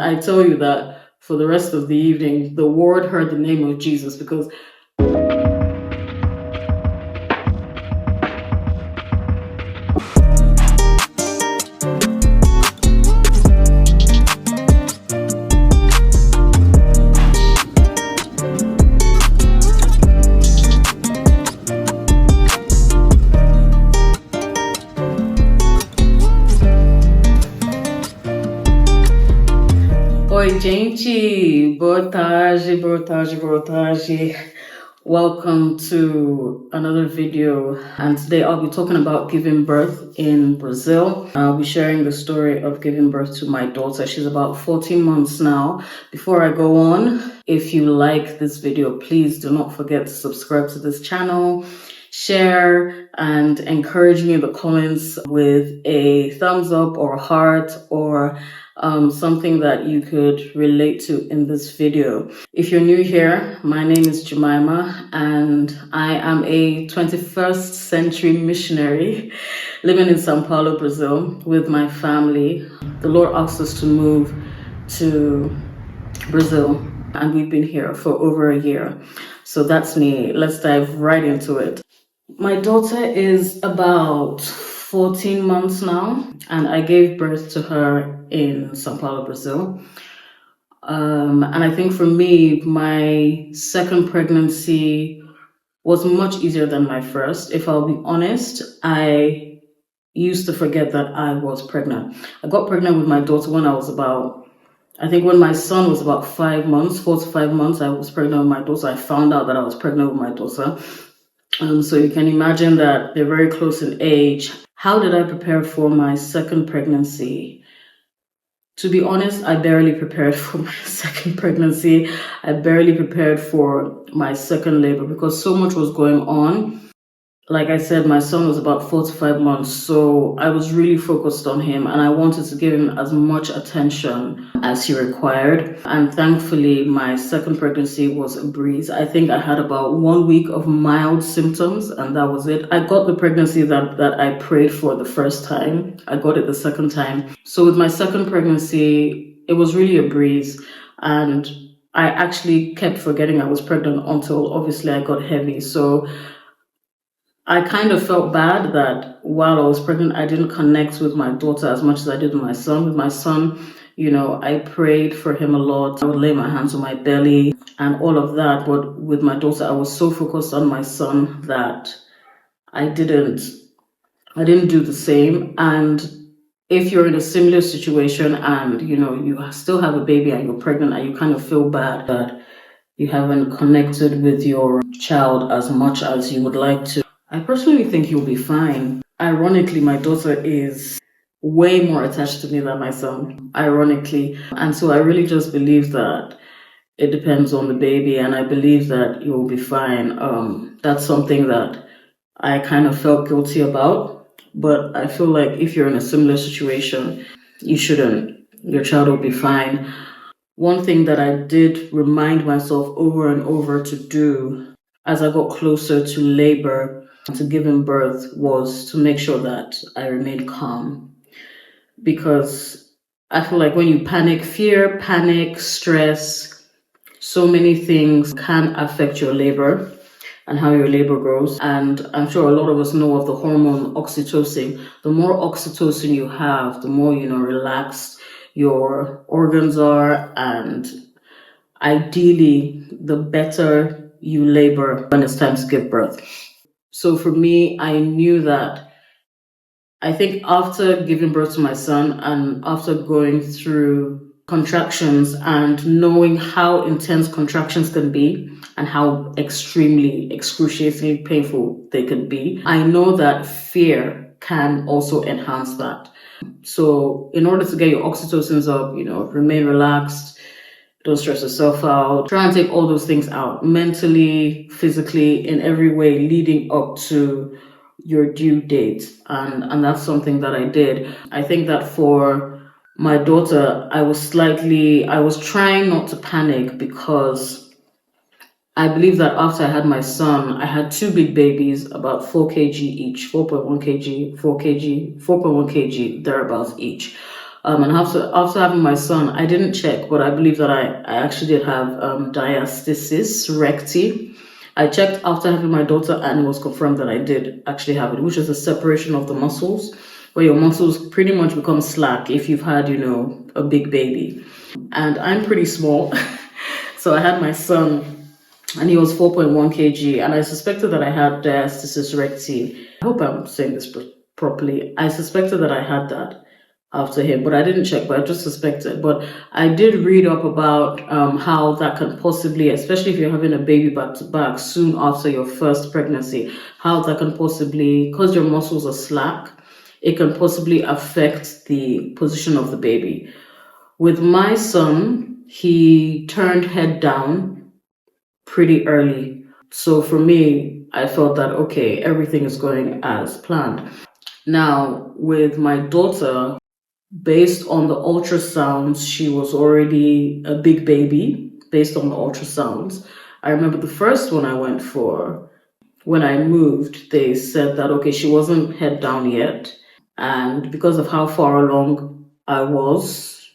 I tell you that for the rest of the evening, the ward heard the name of Jesus because Oi, gente! Boa tarde, boa tarde, boa tarde. Welcome to another video, and today I'll be talking about giving birth in Brazil. I'll be sharing the story of giving birth to my daughter. She's about 14 months now. Before I go on, if you like this video, please do not forget to subscribe to this channel, share, and encourage me in the comments with a thumbs up or a heart or something that you could relate to in this video. If you're new here, my name is Jemima and I am a 21st century missionary living in Sao Paulo, Brazil with my family. The Lord asked us to move to Brazil and we've been here for over a year. So that's me. Let's dive right into it. My daughter is about 14 months now, and I gave birth to her in Sao Paulo, Brazil. And I think for me, my second pregnancy was much easier than my first. If I'll be honest, I used to forget that I was pregnant. I got pregnant with my daughter when I was when my son was about 5 months, 4 to 5 months, I was pregnant with my daughter. I found out that I was pregnant with my daughter. So you can imagine that they're very close in age. How did I prepare for my second pregnancy? To be honest, I barely prepared for my second pregnancy. I barely prepared for my second labor because so much was going on. Like I said, my son was about 4 to 5 months, so I was really focused on him and I wanted to give him as much attention as he required. And thankfully, my second pregnancy was a breeze. I think I had about 1 week of mild symptoms and that was it. I got the pregnancy that I prayed for the first time. I got it the second time. So with my second pregnancy, it was really a breeze. And I actually kept forgetting I was pregnant until obviously I got heavy. So I kind of felt bad that while I was pregnant, I didn't connect with my daughter as much as I did with my son. With my son, I prayed for him a lot. I would lay my hands on my belly and all of that. But with my daughter, I was so focused on my son that I didn't do the same. And if you're in a similar situation and, you still have a baby and you're pregnant and you kind of feel bad that you haven't connected with your child as much as you would like to, I personally think you'll be fine. Ironically, my daughter is way more attached to me than my son, ironically. And so I really just believe that it depends on the baby and I believe that you'll be fine. That's something that I kind of felt guilty about, but I feel like if you're in a similar situation, you shouldn't. Your child will be fine. One thing that I did remind myself over and over to do as I got closer to labor, to giving birth, was to make sure that I remained calm. Because I feel like when you panic, fear, panic, stress, so many things can affect your labor and how your labor grows. And I'm sure a lot of us know of the hormone oxytocin. The more oxytocin you have, the more, relaxed your organs are, and ideally, the better you labor when it's time to give birth. So for me, I knew that I think after giving birth to my son and after going through contractions and knowing how intense contractions can be and how extremely excruciatingly painful they can be, I know that fear can also enhance that. So in order to get your oxytocins up, remain relaxed, don't stress yourself out. Try and take all those things out mentally, physically, in every way leading up to your due date. And that's something that I did. I think that for my daughter, I was trying not to panic because I believe that after I had my son, I had 2 big babies, about 4 kg each, 4.1 kg, 4 kg, 4.1 kg, thereabouts each. And after having my son, I didn't check, but I believe that I actually did have diastasis recti. I checked after having my daughter, and it was confirmed that I did actually have it, which is a separation of the muscles, where your muscles pretty much become slack if you've had, a big baby. And I'm pretty small, so I had my son, and he was 4.1 kg, and I suspected that I had diastasis recti. I hope I'm saying this properly. I suspected that I had that after him, but I didn't check, but I just suspected. But I did read up about how that can possibly, especially if you're having a baby back to back soon after your first pregnancy, how that can possibly, because your muscles are slack, it can possibly affect the position of the baby. With my son, he turned head down pretty early. So for me, I felt that, okay, everything is going as planned. Now, with my daughter, based on the ultrasounds, she was already a big baby based on the ultrasounds. I remember the first one I went for, when I moved, they said that, okay, she wasn't head down yet. And because of how far along I was,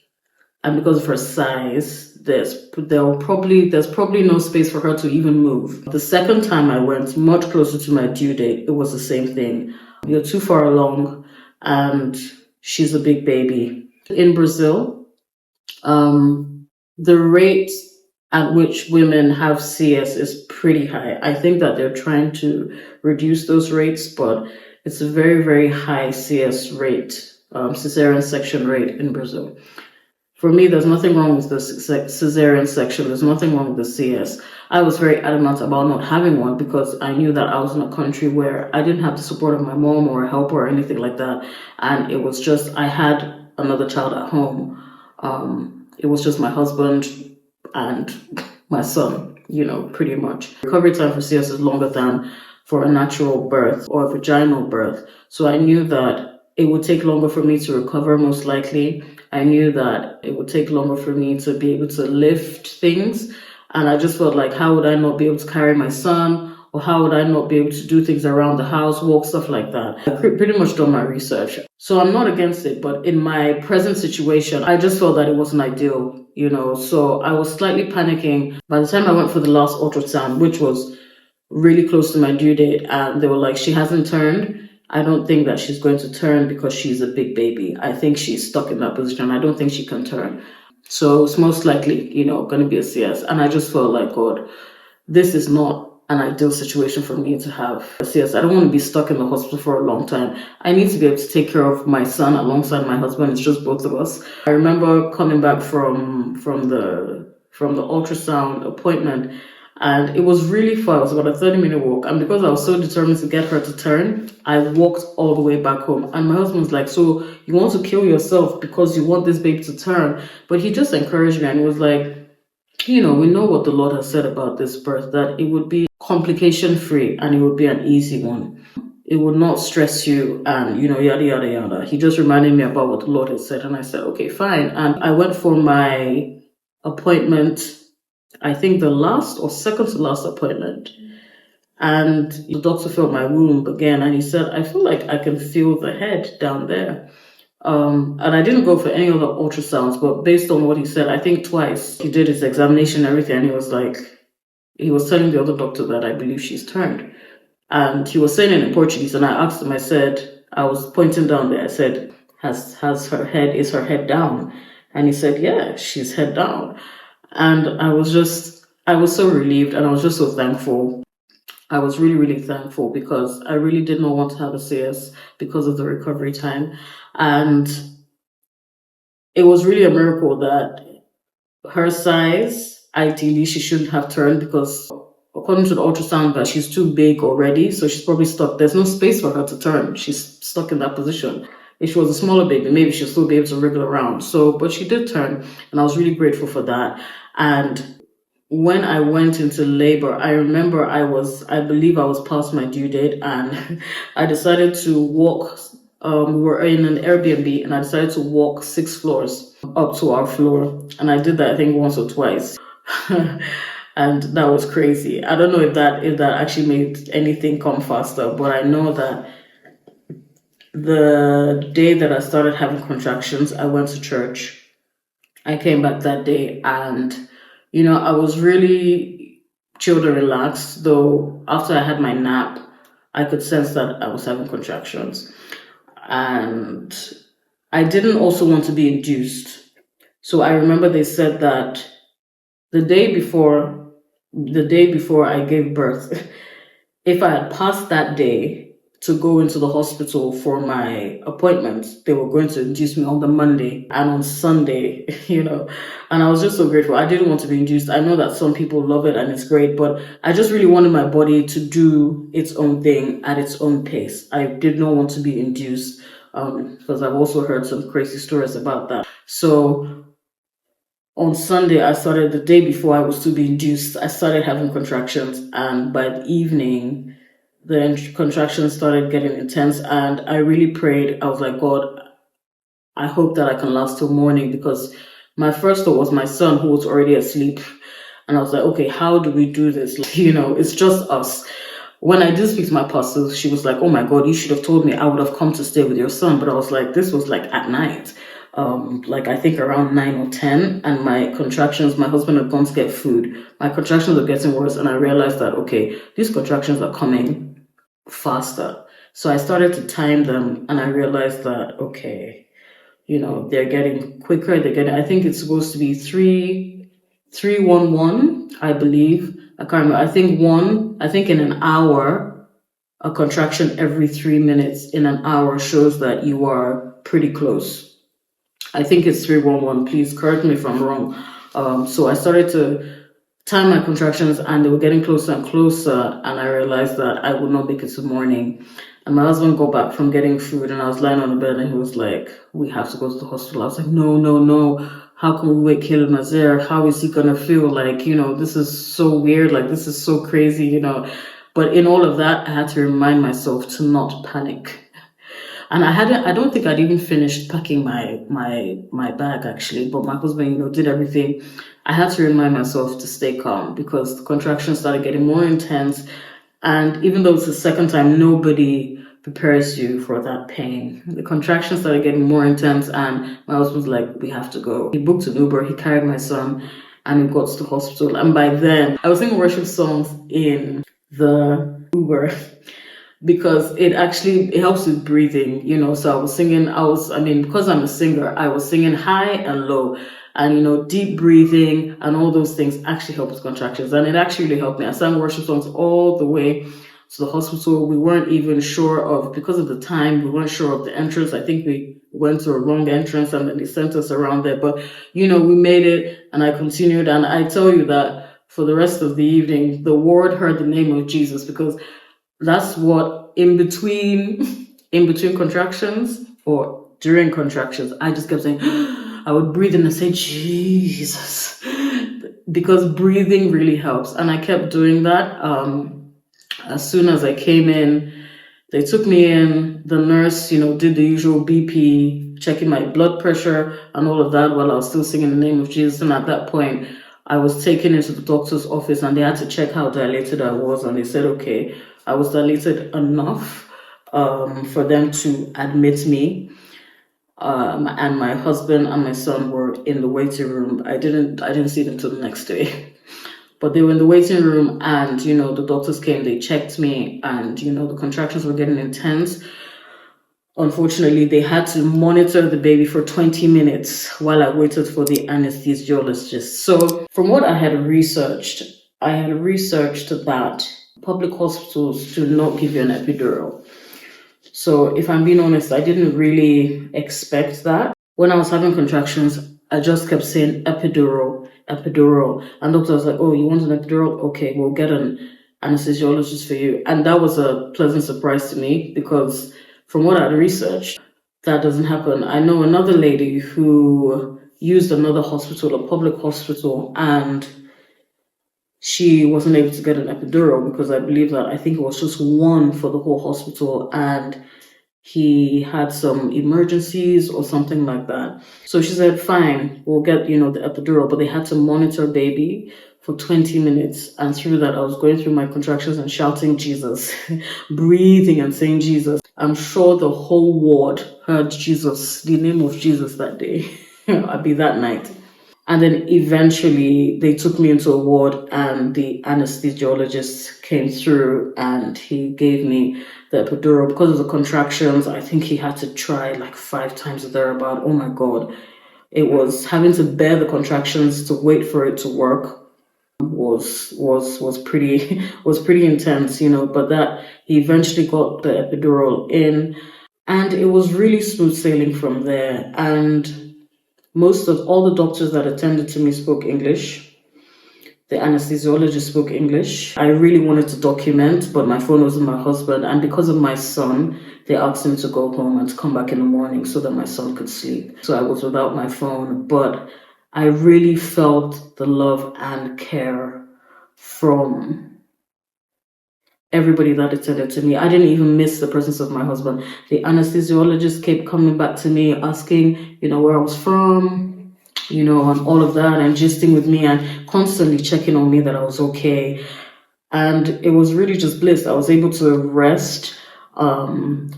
and because of her size, there's probably no space for her to even move. The second time I went, much closer to my due date, it was the same thing. You're too far along, and she's a big baby. In Brazil, the rate at which women have CS is pretty high. I think that they're trying to reduce those rates, but it's a very, very high CS rate, cesarean section rate in Brazil. For me, there's nothing wrong with the cesarean section. There's nothing wrong with the CS. I was very adamant about not having one because I knew that I was in a country where I didn't have the support of my mom or a helper or anything like that. And it was just, I had another child at home. It was just my husband and my son, pretty much. Recovery time for CS is longer than for a natural birth or a vaginal birth. So I knew that it would take longer for me to recover, most likely. I knew that it would take longer for me to be able to lift things. And I just felt like, how would I not be able to carry my son? Or how would I not be able to do things around the house, walk, stuff like that? I pretty much done my research. So I'm not against it, but in my present situation, I just felt that it wasn't ideal, So I was slightly panicking. By the time I went for the last ultrasound, which was really close to my due date, and they were like, she hasn't turned. I don't think that she's going to turn because she's a big baby. I think she's stuck in that position. I don't think she can turn. So it's most likely, going to be a CS. And I just felt like, God, this is not an ideal situation for me to have a CS. I don't want to be stuck in the hospital for a long time. I need to be able to take care of my son alongside my husband. It's just both of us. I remember coming back from the ultrasound appointment, and it was really far. It was about a 30-minute walk. And because I was so determined to get her to turn, I walked all the way back home. And my husband was like, so you want to kill yourself because you want this baby to turn? But he just encouraged me and he was like, we know what the Lord has said about this birth, that it would be complication-free and it would be an easy one. It would not stress you and, yada, yada, yada. He just reminded me about what the Lord had said. And I said, okay, fine. And I went for my appointment, I think the last or second to last appointment. And the doctor felt my womb again. And he said, I feel like I can feel the head down there. And I didn't go for any other ultrasounds, but based on what he said, I think twice he did his examination and everything. And he was telling the other doctor that I believe she's turned. And he was saying it in Portuguese. And I asked him, I was pointing down there. I said, is her head down? And he said, yeah, she's head down. And I was so relieved and I was just so thankful. I was really, really thankful because I really did not want to have a CS because of the recovery time. And it was really a miracle that her size, ideally, she shouldn't have turned because according to the ultrasound, that she's too big already. So she's probably stuck. There's no space for her to turn. She's stuck in that position. If she was a smaller baby, maybe she'll still be able to wriggle around. But she did turn and I was really grateful for that. And when I went into labor, I remember I believe I was past my due date and I decided to walk. We were in an Airbnb and I decided to walk 6 floors up to our floor. And I did that, I think, once or twice. And that was crazy. I don't know if that actually made anything come faster, but I know that The day that I started having contractions, I went to church. I came back that day and, I was really chilled and relaxed, though after I had my nap, I could sense that I was having contractions. And I didn't also want to be induced. So I remember they said that the day before I gave birth, if I had passed that day to go into the hospital for my appointment, they were going to induce me on the Monday and on Sunday, and I was just so grateful. I didn't want to be induced. I know that some people love it and it's great, but I just really wanted my body to do its own thing at its own pace. I did not want to be induced, because I've also heard some crazy stories about that. So on Sunday, the day before I was to be induced, I started having contractions, and by the evening, the contractions started getting intense, and I really prayed. I was like, God, I hope that I can last till morning, because my first thought was my son, who was already asleep. And I was like, okay, how do we do this? It's just us. When I did speak to my pastor, she was like, oh my God, you should have told me. I would have come to stay with your son. But I was like, this was like at night. I think around 9 or 10, and my contractions, my husband had gone to get food. My contractions were getting worse, and I realized that, okay, these contractions are coming faster. So I started to time them, and I realized that, okay, they're getting quicker. I think it's supposed to be 3-1-1, I believe. I can't remember. I think in an hour, a contraction every 3 minutes in an hour shows that you are pretty close. I think it's 3-1-1. Please correct me if I'm wrong. So I started to time my contractions, and they were getting closer and closer, and I realized that I would not make it to morning. And my husband got back from getting food, and I was lying on the bed, and he was like, we have to go to the hospital. I was like, no. How can we wake Caleb Nazaire? How is he gonna feel? Like, this is so weird. Like, this is so crazy, But in all of that, I had to remind myself to not panic. And I don't think I'd even finished packing my bag, actually, but my husband, did everything. I had to remind myself to stay calm, because the contractions started getting more intense. And even though it's the second time, nobody prepares you for that pain. The contractions started getting more intense, and my husband was like, we have to go. He booked an Uber, he carried my son, and we got to the hospital. And by then, I was singing worship songs in the Uber, because it helps with breathing, So I was singing, because I'm a singer, I was singing high and low, and deep breathing and all those things actually help with contractions. And it actually really helped me. I sang worship songs all the way to the hospital. We weren't even sure because of the time, we weren't sure of the entrance. I think we went to a wrong entrance, and then they sent us around there. But, we made it, and I continued. And I tell you that for the rest of the evening, the ward heard the name of Jesus, because that's what, in between contractions or during contractions, I just kept saying, I would breathe in and say, Jesus, because breathing really helps. And I kept doing that. As soon as I came in, they took me in. The nurse, did the usual BP, checking my blood pressure and all of that, while I was still singing the name of Jesus. And at that point, I was taken into the doctor's office, and they had to check how dilated I was. And they said, okay, I was dilated enough for them to admit me. And my husband and my son were in the waiting room. I didn't see them till the next day. But they were in the waiting room, and, the doctors came, they checked me, and, the contractions were getting intense. Unfortunately, they had to monitor the baby for 20 minutes while I waited for the anesthesiologist. So from what I had researched that public hospitals do not give you an epidural. So if I'm being honest, I didn't really expect that. When I was having contractions, I just kept saying epidural. And doctor was like, oh, you want an epidural? Okay, we'll get an anesthesiologist for you. And that was a pleasant surprise to me, because from what I researched, that doesn't happen. I know another lady who used another hospital, a public hospital, and she wasn't able to get an epidural, because I think it was just one for the whole hospital, and he had some emergencies or something like that. So she said, fine, we'll get, the epidural, but they had to monitor baby for 20 minutes. And through that, I was going through my contractions and shouting Jesus, breathing and saying Jesus. I'm sure the whole ward heard Jesus, the name of Jesus that day. I'll be that night. And then eventually they took me into a ward and the anesthesiologist came through and he gave me the epidural. Because of the contractions, I think he had to try like 5 times or thereabout. Oh my God. It was having to bear the contractions to wait for it to work was pretty was pretty intense, but that he eventually got the epidural in and it was really smooth sailing from there. And most of all the doctors that attended to me spoke English. The anesthesiologist spoke English. I really wanted to document, but my phone was with my husband. And because of my son, they asked him to go home and to come back in the morning so that my son could sleep. So I was without my phone, but I really felt the love and care from everybody that attended to me. I didn't even miss the presence of my husband. The anesthesiologist kept coming back to me, asking, where I was from, and all of that, and gisting with me and constantly checking on me that I was okay. And it was really just bliss. I was able to rest. And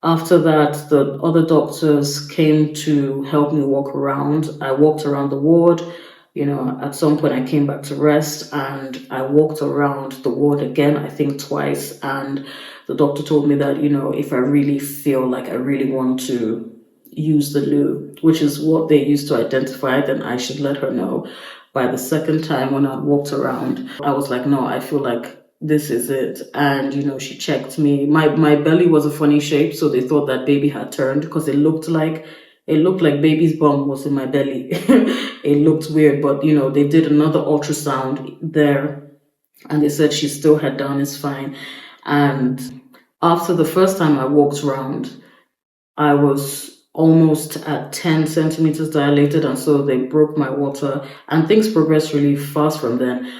after that, the other doctors came to help me walk around. I walked around the ward. At some point I came back to rest and I walked around the ward again, I think twice. And the doctor told me that, if I really feel like I really want to use the loo, which is what they use to identify, then I should let her know. By the second time when I walked around, I was like, no, I feel like this is it. And, she checked me. My belly was a funny shape, so they thought that baby had turned because it looked like baby's bum was in my belly. It looked weird, but they did another ultrasound there and they said she's still head down, is fine. And after the first time I walked around, I was almost at 10 centimeters dilated, and so they broke my water and things progressed really fast from then.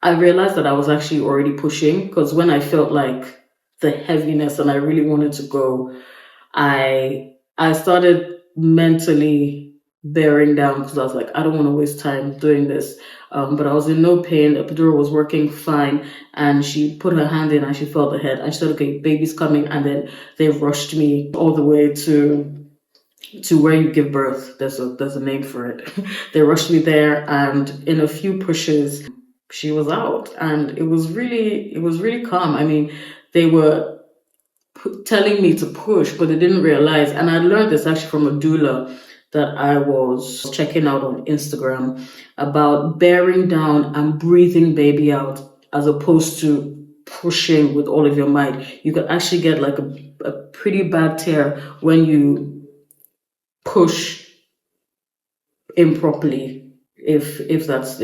I realized that I was actually already pushing because when I felt like the heaviness and I really wanted to go, I started mentally bearing down because I was like, I don't want to waste time doing this. But I was in no pain. The epidural was working fine. And she put her hand in and she felt the head. And she said, okay, baby's coming. And then they rushed me all the way to where you give birth. There's a name for it. They rushed me there. And in a few pushes, she was out. And it was really calm. I mean, they were telling me to push, but they didn't realize. And I learned this actually from a doula that I was checking out on Instagram about bearing down and breathing baby out as opposed to pushing with all of your might. You could actually get like a pretty bad tear when you push improperly. If that's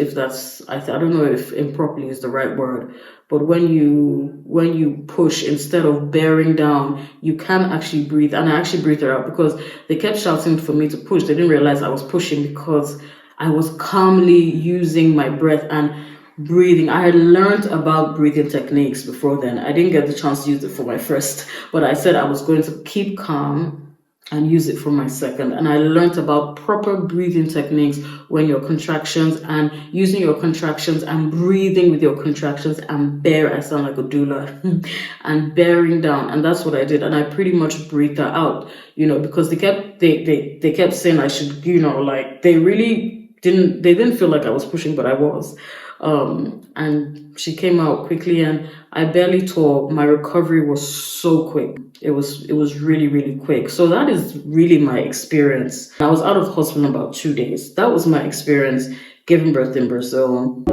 I don't know if improperly is the right word, but when you push instead of bearing down, you can actually breathe. And I actually breathed her out because they kept shouting for me to push. They didn't realize I was pushing because I was calmly using my breath and breathing. I had learned about breathing techniques before then. I didn't get the chance to use it for my first, but I said I was going to keep calm and use it for my second. And I learned about proper breathing techniques when your contractions and using your contractions and breathing with your contractions and I sound like a doula, and bearing down. And that's what I did. And I pretty much breathed her out, because they kept saying I should, they didn't feel like I was pushing, but I was. And she came out quickly and I barely tore. My recovery was so quick. It was really, really quick. So that is really my experience. I was out of hospital in about 2 days. That was my experience giving birth in Brazil.